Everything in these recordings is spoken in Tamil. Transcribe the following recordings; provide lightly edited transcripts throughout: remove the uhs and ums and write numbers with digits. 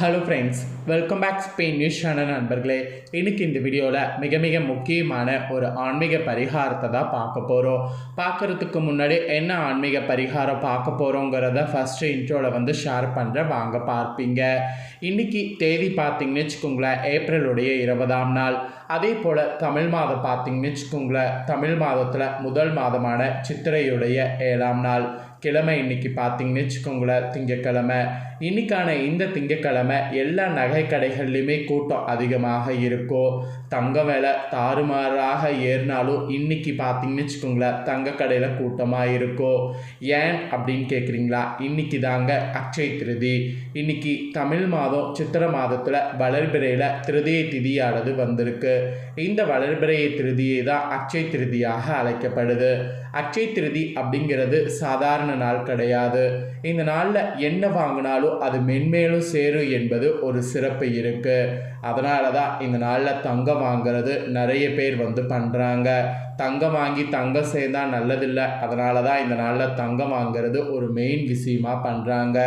Hello friends, welcome back Spain news channel நண்பர்களே. இன்றைக்கி இந்த வீடியோவில் மிக முக்கியமான ஒரு ஆன்மீக பரிகாரத்தை தான் பார்க்க போகிறோம். பார்க்குறதுக்கு முன்னாடி என்ன ஆன்மீக பரிகாரம் பார்க்க போகிறோங்கிறத ஃபஸ்ட்டு இன்ட்ரோவில் ஷேர் பண்ணுறேன், வாங்க பார்ப்பீங்க. இன்றைக்கி தேதி பார்த்திங்கன்னு வச்சுக்கோங்களேன், ஏப்ரலுடைய 20ஆம் நாள். அதே போல் தமிழ் மாதம் பார்த்திங்கன்னு வச்சுக்கோங்களேன், தமிழ் மாதத்தில் முதல் மாதமான சித்திரையுடைய 7ஆம் நாள். கிழமை இன்றைக்கி பார்த்திங்கன்னு வச்சுக்கோங்களேன், திங்கக்கிழமை. இன்றைக்கான இந்த திங்கக்கிழமை எல்லா நகை கடைகள்லையுமே கூட்டம் அதிகமாக இருக்கும். தங்க விலை தாறுமாறாக ஏறினாலும் இன்றைக்கி பார்த்திங்கன்னு வச்சுக்கோங்களேன், தங்க கடையில் கூட்டமாக இருக்கும். ஏன் அப்படின்னு கேட்குறீங்களா? இன்றைக்கி தாங்க அக்ஷய திருதி. இன்றைக்கி தமிழ் மாதம் சித்திரை மாதத்தில் வளர்பிறையில் திருதியை திதியானது வந்திருக்கு. இந்த வளர்பிறையை திருதியை தான் அக்ஷய திருதியாக அழைக்கப்படுது. அக்ஷய திருதி அப்படிங்கிறது சாதாரண நாள் கிடையாது. இந்த நாளில் என்ன வாங்கினாலும் அது மென்மேலும் சேரும் என்பது ஒரு சிறப்பு இருக்கு. அதனால தான் இந்த நாளில் தங்கம் வாங்கிறது நிறைய பேர் பண்ணுறாங்க. தங்கம் வாங்கி தங்கம் சேர்ந்தா நல்லதில்லை, அதனால தான் இந்த நாளில் தங்கம் வாங்கிறது ஒரு மெயின் விஷயமா பண்ணுறாங்க.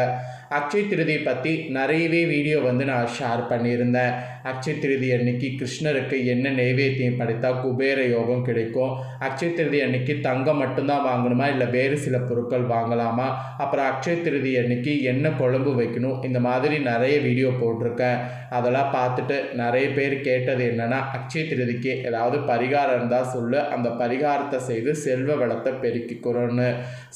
அக்ஷய திருதியை பற்றி நிறையவே வீடியோ நான் ஷேர் பண்ணியிருந்தேன். அக்ஷய திருதி அன்னைக்கு கிருஷ்ணருக்கு என்ன நைவேத்தியம் படைத்தா குபேர யோகம் கிடைக்கும், அக்ஷய திருதி அன்னைக்கு தங்கம் மட்டும்தான் வாங்கணுமா இல்லை வேறு சில பொருட்கள் வாங்கலாமா, அப்புறம் அக்ஷய திருதி அன்னைக்கு என்ன குழம்பு வைக்கணும், இந்த மாதிரி நிறைய வீடியோ போட்டிருக்கேன். அதெல்லாம் பார்த்துட்டு நிறைய பேர் கேட்டது என்னென்னா, அக்ஷய திருதிக்கு ஏதாவது பரிகாரம் இருந்தால் சொல்லு, அந்த பரிகாரத்தை செய்து செல்வ வளத்தை பெருக்கிக்கிறோன்னு.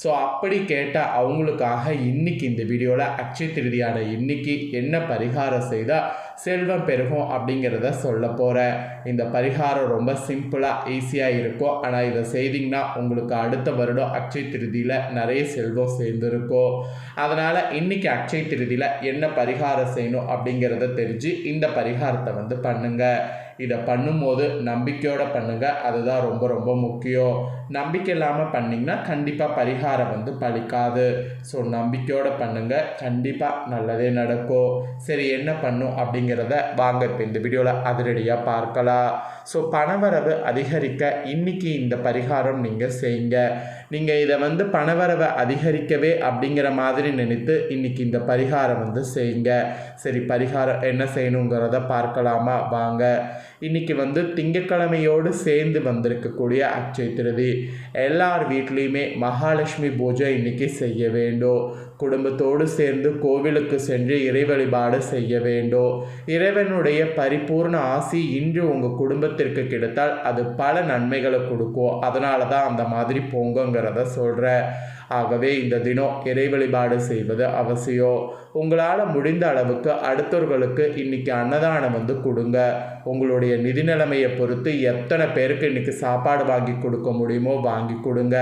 ஸோ அப்படி கேட்டால் அவங்களுக்காக இன்னைக்கு இந்த வீடியோவில் அக்ஷய திருதியான இன்னைக்கு என்ன பரிகாரம் செய்தால் செல்வம் பெருகும் அப்படிங்கிறத சொல்ல போகிறேன். இந்த பரிகாரம் ரொம்ப சிம்பிளாக ஈஸியாக இருக்கும். ஆனால் இதை செய்திங்கன்னா உங்களுக்கு அடுத்த வருடம் அக்ஷய திருதியில் நிறைய செல்வம் சேர்ந்துருக்கும். அதனால் இன்றைக்கி அக்ஷய திருதியில் என்ன பரிகாரம் செய்யணும் அப்படிங்கிறத தெரிஞ்சு இந்த பரிகாரத்தை பண்ணுங்கள். இதை பண்ணும்போது நம்பிக்கையோடு பண்ணுங்கள், அதுதான் ரொம்ப முக்கியம். நம்பிக்கை இல்லாமல் பண்ணிங்கன்னா கண்டிப்பாக பரிகாரம் பலிக்காது. ஸோ நம்பிக்கையோடு பண்ணுங்கள், கண்டிப்பாக நல்லதே நடக்கும். சரி, என்ன பண்ணும் அப்படிங்கிறத வாங்க இப்போ இந்த வீடியோவில் அதிரடியாக பார்க்கலாம். ஸோ பணவரவு அதிகரிக்க இன்றைக்கி இந்த பரிகாரம் நீங்கள் செய்யுங்க. நீங்கள் இதை பணவரவை அதிகரிக்கவே அப்படிங்கிற மாதிரி நினைத்து இன்றைக்கி இந்த பரிகாரம் செய்யுங்க. சரி, பரிகாரம் என்ன செய்யணுங்கிறத பார்க்கலாமா வாங்க. இன்றைக்கி திங்கட்கிழமையோடு சேர்ந்து வந்திருக்கக்கூடிய அக்ஷய திருதி. எல்லார் வீட்லேயுமே மகாலட்சுமி பூஜை இன்றைக்கி செய்ய வேண்டும். குடும்பத்தோடு சேர்ந்து கோவிலுக்கு சென்று இறை வழிபாடு செய்ய வேண்டும். இறைவனுடைய பரிபூர்ண ஆசி இன்று உங்கள் குடும்பத்திற்கு கிடைத்தால் அது பல நன்மைகளை கொடுக்கும். அதனால தான் அந்த மாதிரி போங்கங்கிறத சொல்கிறேன். ஆகவே இந்த தினம் இறை வழிபாடு செய்வது அவசியம். உங்களால் முடிந்த அளவுக்கு அடுத்தவர்களுக்கு இன்றைக்கி அன்னதானம் கொடுங்க. உங்களுடைய நிதி நிலைமையை பொறுத்து எத்தனை பேருக்கு இன்றைக்கி சாப்பாடு வாங்கி கொடுக்க முடியுமோ வாங்கி கொடுங்க.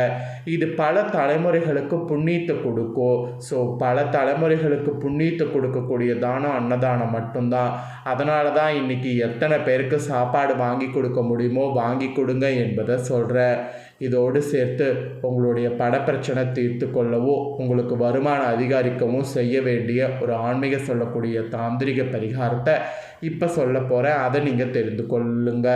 இது பல தலைமுறைகளுக்கு புண்ணியத்தை கொடுக்கும். ஸோ பல தலைமுறைகளுக்கு புண்ணியத்தை கொடுக்கக்கூடிய தானம் அன்னதானம் மட்டும்தான். அதனால தான் இன்றைக்கி எத்தனை பேருக்கு சாப்பாடு வாங்கி கொடுக்க முடியுமோ வாங்கி கொடுங்க என்பதை சொல்கிறேன். இதோடு சேர்த்து உங்களுடைய பணப்பிரச்சனை தீர்த்து கொள்ளவோ உங்களுக்கு வருமானம் அதிகரிக்கவும் செய்ய வேண்டிய ஒரு ஆன்மீக சொல்லக்கூடிய தாந்திரிக பரிகாரத்தை இப்போ சொல்ல போகிறேன். அதை நீங்கள் தெரிந்து கொள்ளுங்க.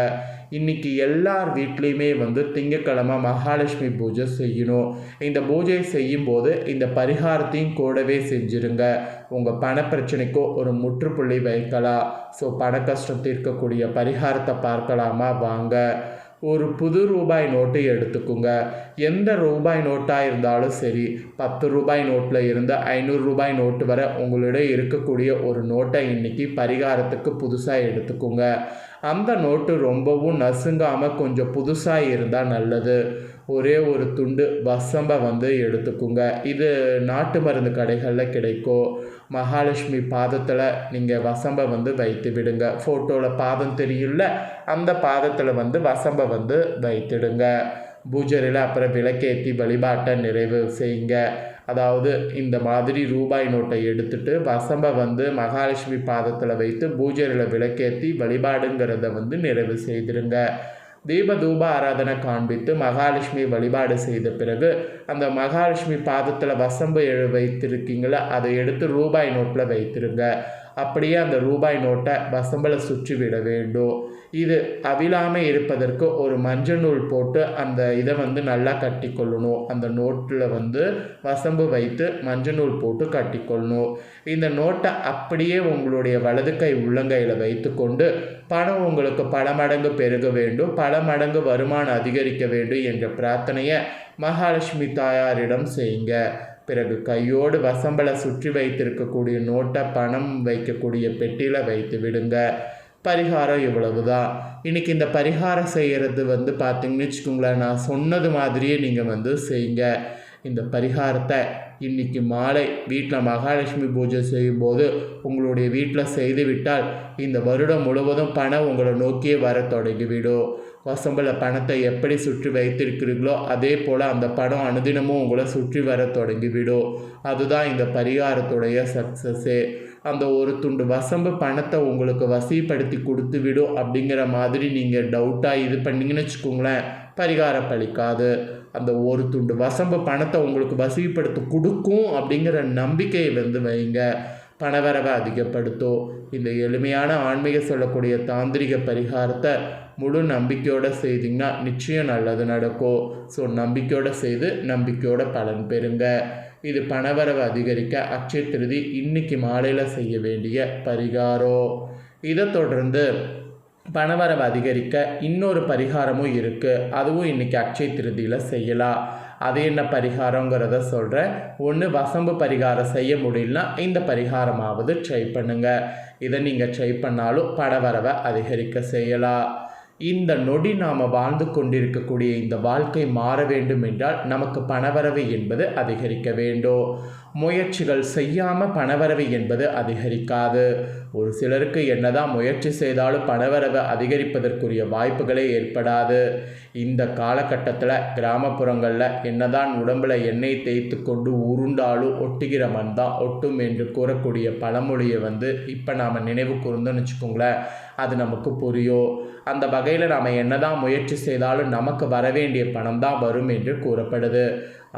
இன்றைக்கி எல்லார் வீட்லேயுமே திங்கக்கிழமை மகாலட்சுமி பூஜை செய்யணும். இந்த பூஜை செய்யும்போது இந்த பரிகாரத்தையும் கூடவே செஞ்சுருங்க. உங்கள் பணப்பிரச்சனைக்கோ ஒரு முற்றுப்புள்ளி வைக்கலாம். ஸோ பண கஷ்டம் தீர்க்கக்கூடிய பரிகாரத்தை பார்க்கலாமா வாங்க. ஒரு புது ரூபாய் நோட்டு எடுத்துக்குங்க. எந்த ரூபாய் நோட்டாக இருந்தாலும் சரி, 10 ரூபாய் நோட்டில் இருந்து 500 ரூபாய் நோட்டு வரை உங்களிடம் இருக்கக்கூடிய ஒரு நோட்டை இன்றைக்கி பரிகாரத்துக்கு புதுசாக எடுத்துக்குங்க. அந்த நோட்டு ரொம்பவும் நசுங்காமல் கொஞ்சம் புதுசாக இருந்தால் நல்லது. ஒரே ஒரு துண்டு வசம்பை எடுத்துக்குங்க. இது நாட்டு மருந்து கடைகளில் கிடைக்கும். மகாலட்சுமி பாதத்தில் நீங்கள் வசம்பை வைத்து விடுங்க. ஃபோட்டோவில் பாதம் தெரியும்ல, அந்த பாதத்தில் வசம்பை வைத்திடுங்க. பூஜையில் அப்புறம் விளக்கேற்றி வழிபாட்டை நிறைவு செய்யுங்க. அதாவது இந்த மாதிரி ரூபாய் நோட்டை எடுத்துட்டு வசம்பை மகாலட்சுமி பாதத்தில் வைத்து பூஜையில் விளக்கேற்றி வழிபாடுங்கிறத நிறைவு செய்திருங்க. தீபதூப ஆராதனை காண்பித்து மகாலட்சுமி வழிபாடு செய்த பிறகு அந்த மகாலட்சுமி பாதத்தில் வசம்பு வைத்திருக்கீங்களா, அதை எடுத்து ரூபாய் நோட்டில் வைத்திருங்க. அப்படியே அந்த ரூபாய் நோட்டை வசம்பில் சுற்றி விட வேண்டும். இது அவிழாமல் இருப்பதற்கு ஒரு மஞ்சள் நூல் போட்டு அந்த இதை நல்லா கட்டி கொள்ளணும். அந்த நோட்டில் வசம்பு வைத்து மஞ்சள் நூல் போட்டு கட்டி கொள்ளணும். இந்த நோட்டை அப்படியே உங்களுடைய வலது கை உள்ளங்கையில் வைத்து கொண்டு பணம் உங்களுக்கு பல மடங்கு பெருக வேண்டும், பல மடங்கு வருமானம் அதிகரிக்க வேண்டும் என்ற பிரார்த்தனையை மகாலட்சுமி தாயாரிடம் செய்யுங்க. பிறகு கையோடு வசம்பலை சுற்றி வைத்திருக்கக்கூடிய நோட்டை பணம் வைக்கக்கூடிய பெட்டியில் வைத்து விடுங்க. பரிகாரம் இவ்வளவு தான். இன்றைக்கி இந்த பரிகாரம் செய்கிறது பார்த்திங்கன்னு வச்சுக்கோங்களேன், நான் சொன்னது மாதிரியே நீங்கள் செய்யுங்க. இந்த பரிகாரத்தை இன்றைக்கி மாலை வீட்டில் மகாலட்சுமி பூஜை செய்யும்போது உங்களுடைய வீட்டில் செய்துவிட்டால் இந்த வருடம் முழுவதும் பணம் உங்களை நோக்கியே வர தொடங்கிவிடும். வசம்பில் பணத்தை எப்படி சுற்றி வைத்திருக்கிறீர்களோ அதே போல் அந்த பணம் அனுதினமும் உங்களை சுற்றி வர தொடங்கிவிடும். அதுதான் இந்த பரிகாரத்துடைய சக்ஸஸே. அந்த ஒரு துண்டு வசம்பு பணத்தை உங்களுக்கு வசிப்படுத்தி கொடுத்து விடும் அப்படிங்கிற மாதிரி நீங்கள் டவுட்டாக இது பண்ணிங்கன்னு வச்சுக்கோங்களேன், பரிகாரம் பலிக்காது. அந்த ஒரு துண்டு வசம்பு பணத்தை உங்களுக்கு வசிப்படுத்தி கொடுக்கும் அப்படிங்கிற நம்பிக்கையை வைங்க. பணவரவை அதிகப்படுத்தும். இந்த எளிமையான ஆன்மீக சொல்லக்கூடிய தாந்திரிக பரிகாரத்தை முழு நம்பிக்கையோடு செய்திங்கன்னா நிச்சயம் நல்லது நடக்கும். ஸோ நம்பிக்கையோடு செய்து நம்பிக்கையோட பலன் பெறுங்க. இது பணவரவை அதிகரிக்க அட்சய திருதி இன்னைக்கு மாலையில் செய்ய வேண்டிய பரிகாரம். இதை தொடர்ந்து பணவரவை அதிகரிக்க இன்னொரு பரிகாரமும் இருக்குது. அதுவும் இன்றைக்கி அட்சய திருதியில் செய்யலாம். அது என்ன பரிகாரங்கிறத சொல்கிறேன். ஒன்று வசம்பு பரிகாரம் செய்ய முடியலனா இந்த பரிகாரமாவது ட்ரை பண்ணுங்கள். இதை நீங்கள் ட்ரை பண்ணாலும் பணவரவை அதிகரிக்க செய்யலாம். இந்த நொடி நாம் வாழ்ந்து கொண்டிருக்கக்கூடிய இந்த வாழ்க்கை மாற வேண்டும் என்றால் நமக்கு பணவரவு என்பது அதிகரிக்க வேண்டும். முயற்சிகள் செய்யாமல் பணவரவு என்பது அதிகரிக்காது. ஒரு சிலருக்கு என்னதான் முயற்சி செய்தாலும் பணவரவு அதிகரிப்பதற்குரிய வாய்ப்புகளே ஏற்படாது. இந்த காலகட்டத்தில் கிராமப்புறங்களில் என்னதான் உடம்பில் எண்ணெய் தேய்த்து கொண்டு உருண்டாலும் ஒட்டுகிற மண் தான் ஒட்டும் என்று கூறக்கூடிய பழமொழியை இப்போ நாம் நினைவு கூர்ந்தோன்னு வச்சுக்கோங்களேன், அது நமக்கு புரியும். அந்த வகையில் நாம் என்னதான் முயற்சி செய்தாலும் நமக்கு வரவேண்டிய பணம் தான் வரும் என்று கூறப்படுது.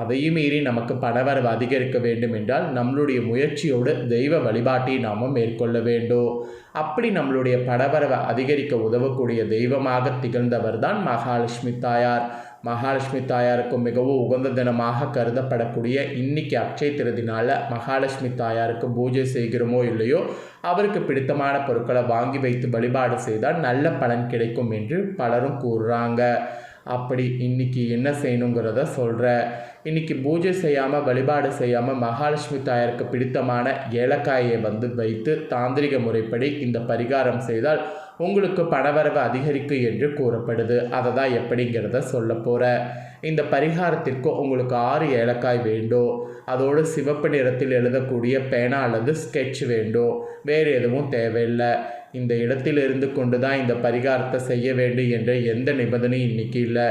அதையும் மீறி நமக்கு பணவரவு அதிகரிக்க வேண்டும் என்றால் நம்மளுடைய முயற்சியோடு தெய்வ வழிபாட்டை நாம் மேற்கொள்ள வேண்டும். அப்படி நம்மளுடைய பணவரவை அதிகரிக்க உதவக்கூடிய தெய்வமாக திகழ்ந்தவர் தான் மகாலட்சுமி தாயார். மகாலட்சுமி தாயாருக்கு மிகவும் உகந்த தினமாக கருதப்படக்கூடிய இன்னைக்கு அட்சய திருதினால் மகாலட்சுமி தாயாருக்கு பூஜை செய்கிறோமோ இல்லையோ, அவருக்கு பிடித்தமான பொருட்களை வாங்கி வைத்து வழிபாடு செய்தால் நல்ல பலன் கிடைக்கும் என்று பலரும் கூறுறாங்க. அப்படி இன்றைக்கி என்ன செய்யணுங்கிறத சொல்கிறேன். இன்றைக்கி பூஜை செய்யாமல் வழிபாடு செய்யாமல் மகாலட்சுமி தாயாருக்கு பிடித்தமான ஏலக்காயை வைத்து தாந்திரிக முறைப்படி இந்த பரிகாரம் செய்தால் உங்களுக்கு பணவரவு அதிகரிக்கும் என்று கூறப்படுது. அதை தான் எப்படிங்கிறத சொல்ல போகிறேன். இந்த பரிகாரத்திற்கு உங்களுக்கு 6 ஏலக்காய் வேண்டும். அதோடு சிவப்பு நிறத்தில் எழுதக்கூடிய பேனா அல்லது ஸ்கெட்ச் வேண்டும். வேறு எதுவும் தேவையில்லை. இந்த இடத்திலிருந்து கொண்டு தான் இந்த பரிகாரத்தை செய்ய வேண்டும் என்ற எந்த நிபந்தனையும் இன்றைக்கி இல்லை.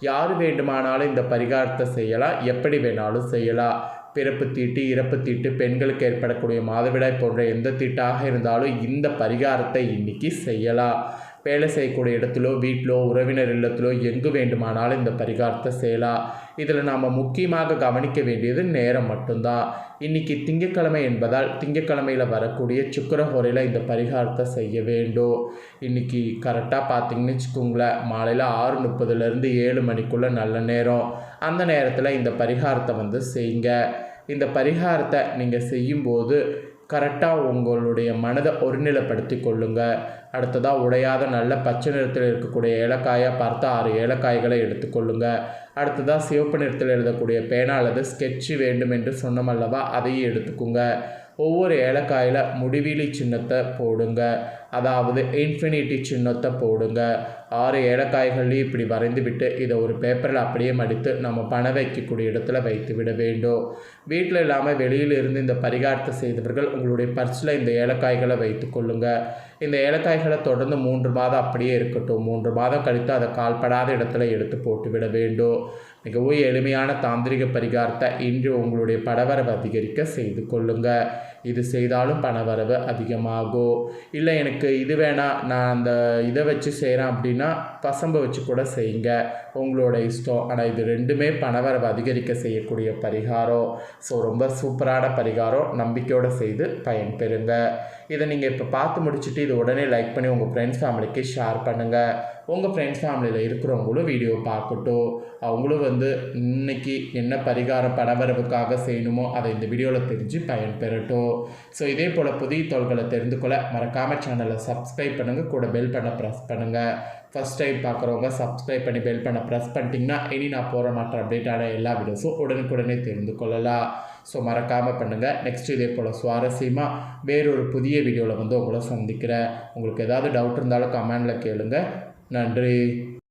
யார் வேண்டுமானாலும் இந்த பரிகாரத்தை செய்யலாம், எப்படி வேணாலும் செய்யலாம். பிறப்பு தீட்டு, இறப்பு தீட்டு, பெண்களுக்கு ஏற்படக்கூடிய மாதவிடாய் போன்ற எந்த தீட்டாக இருந்தாலும் இந்த பரிகாரத்தை இன்றைக்கி செய்யலாம். வேலை செய்யக்கூடிய இடத்திலோ வீட்டிலோ உறவினர் இல்லத்திலோ எங்கு வேண்டுமானாலும் இந்த பரிகாரத்தை செய்யலாம். இதில் நாம் முக்கியமாக கவனிக்க வேண்டியது நேரம் மட்டும்தான். இன்றைக்கி திங்கட்கிழமை என்பதால் திங்கட்கிழமையில் வரக்கூடிய சுக்கிரஹோரையில் இந்த பரிகாரத்தை செய்ய வேண்டும். இன்றைக்கி கரெக்டாக பார்த்திங்கன்னு வச்சுக்கோங்களேன், மாலையில் 6:30 7 மணிக்குள்ளே நல்ல நேரம். அந்த நேரத்தில் இந்த பரிகாரத்தை செய்யுங்க. இந்த பரிகாரத்தை நீங்கள் செய்யும்போது கரெக்டாக உங்களுடைய மனதை ஒருநிலைப்படுத்தி கொள்ளுங்கள். அடுத்ததாக உடையாத நல்ல பச்சை நிறத்தில் இருக்கக்கூடிய ஏலக்காயாக பார்த்து 6 ஏலக்காய்களை எடுத்துக்கொள்ளுங்கள். அடுத்ததாக சிவப்பு நிறத்தில் எழுதக்கூடிய பேனா அல்லது ஸ்கெட்சு வேண்டும் என்று சொன்னமல்லவா, அதையும் எடுத்துக்கோங்க. ஒவ்வொரு ஏலக்காயில் முடிவிலி சின்னத்தை போடுங்க, அதாவது இன்ஃபினிட்டி சின்னத்தை போடுங்க. 6 ஏலக்காய்களையும் இப்படி வரைந்து விட்டு இதை ஒரு பேப்பரில் அப்படியே மடித்து நம்ம பணம் வைக்கக்கூடிய இடத்துல வைத்து விட வேண்டும். வீட்டில் இல்லாமல் வெளியில் இருந்து இந்த பரிகாரத்தை செய்தவர்கள் உங்களுடைய பர்ஸில் இந்த ஏலக்காய்களை வைத்து கொள்ளுங்கள். இந்த ஏலக்காய்களை தொடர்ந்து 3 மாதம் அப்படியே இருக்கட்டும். 3 மாதம் கழித்து அதை கால்படாத இடத்துல எடுத்து போட்டு விட வேண்டும். மிகவும் எளிமையான தாந்திரிக பரிகாரத்தை இன்று உங்களுடைய பணவரவு அதிகரிக்க செய்து கொள்ளுங்கள். இது செய்தாலும் பணவரவு அதிகமாகும். இல்லை எனக்கு இது வேணாம், நான் அந்த இதை வச்சு செய்கிறேன் அப்படின்னா பசம்பு வச்சு கூட செய்யுங்க, உங்களோட இஷ்டம். ஆனால் இது ரெண்டுமே பணவரவு அதிகரிக்க செய்யக்கூடிய பரிகாரம். ஸோ ரொம்ப சூப்பரான பரிகாரம். நம்பிக்கையோடு செய்து பயன்பெறுங்க. இதை நீங்கள் இப்போ பார்த்து முடிச்சுட்டு இது உடனே லைக் பண்ணி உங்கள் ஃப்ரெண்ட்ஸ் ஃபேமிலிக்கு ஷேர் பண்ணுங்கள். உங்கள் ஃப்ரெண்ட்ஸ் ஃபேமிலியில் இருக்கிறவங்களும் வீடியோ பார்க்கட்டும். அவங்களும் இன்னைக்கு என்ன பரிகாரம் பணவரவுக்காக செய்யணுமோ அதை இந்த வீடியோவில் தெரிஞ்சு பயன்பெறட்டும். ஸோ இதே போல் புதிய தகவல்களை தெரிந்து கொள்ள மறக்காமல் சேனலை சப்ஸ்கிரைப் பண்ணுங்கள், கூட பெல் பண்ண ப்ரெஸ் பண்ணுங்கள். ஃபஸ்ட் டைம் பார்க்குறவங்க சப்ஸ்கிரைப் பண்ணி பெல் பண்ண ப்ரெஸ் பண்ணிட்டீங்கன்னா இனி நான் போகிற மற்ற அப்டேட்டான எல்லா வீடியோஸும் உடனுக்குடனே தெரிந்து கொள்ளலாம். ஸோ மறக்காமல் பண்ணுங்கள். நெக்ஸ்ட் இதே போல் சுவாரஸ்யமாக வேறொரு புதிய வீடியோவில் உங்களை சந்திக்கிறேன். உங்களுக்கு ஏதாவது டவுட் இருந்தாலும் கமெண்டில் கேளுங்க. நன்றி.